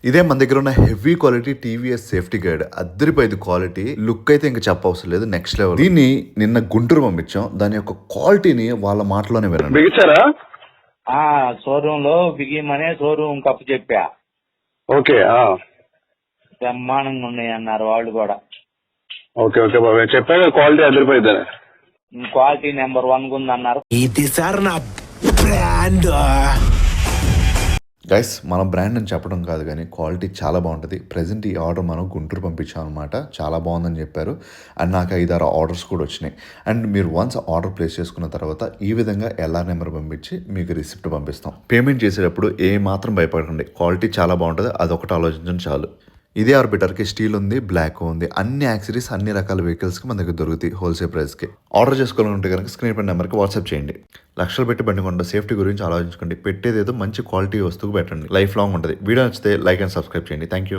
ఇదే మన దగ్గర ఉన్న heavy quality TVS safety guide. అద్దరిపోయింది క్వాలిటీ. లుక్ అయితే ఇంకా చెప్పవసరం లేదు, నెక్స్ట్ లెవెల్. దీన్ని నిన్న గుంటూరు పంపించాం. దాని యొక్క క్వాలిటీని వాళ్ళ మాటలోనే వినండి. బిగించారా? షోరూమ్ లో బిగిమనే షోరూమ్ కప్పు చెప్పా. ఓకే. బ్రహ్మాండంగా ఉన్నాయి అన్నారు వాళ్ళు కూడా. ఓకే ఓకే బాబాయ్, చెప్పాను క్వాలిటీ అదిరిపోయిందని. క్వాలిటీ నెంబర్ 1 ఉందన్నారు. ఇది సార్ నా బ్రాండ్. గైస్, మన బ్రాండ్ అని చెప్పడం కాదు కానీ క్వాలిటీ చాలా బాగుంటుంది. ప్రజెంట్ ఈ ఆర్డర్ మనం గుంటూరు పంపించాం అనమాట. చాలా బాగుందని చెప్పారు. అండ్ నాకు 5-6 ఆర్డర్స్ కూడా వచ్చినాయి. అండ్ మీరు వన్స్ ఆర్డర్ ప్లేస్ చేసుకున్న తర్వాత ఈ విధంగా ఎల్ఆర్ నెంబర్ పంపించి మీకు రిసిప్ట్ పంపిస్తాం. పేమెంట్ చేసేటప్పుడు ఏ మాత్రం భయపడకండి. క్వాలిటీ చాలా బాగుంటుంది, అదొకటి ఆలోచించండి చాలు. ఇదే ఆర్బిటర్కి స్టీల్ ఉంది, బ్లాక్ ఉంది. అన్ని యాక్సరీస్ అన్ని రకాల వెహికల్స్కి మన దగ్గర దొరుకుతాయి హోల్సేల్ ప్రైస్కి. ఆర్డర్ చేసుకోవాలంటే కనుక స్క్రీన్ పై నెంబర్కి వాట్సాప్ చేయండి. లక్షలు పెట్టి బండి కొండ సేఫ్టీ గురించి ఆలోచించుకోండి. పెట్టేదేదో మంచి క్వాలిటీ వస్తువు పెట్టండి. లైఫ్ లాంగ్ ఉంటుంది. వీడియో నచ్చితే లైక్ అండ్ సబ్స్క్రైబ్ చేయండి. Thank you.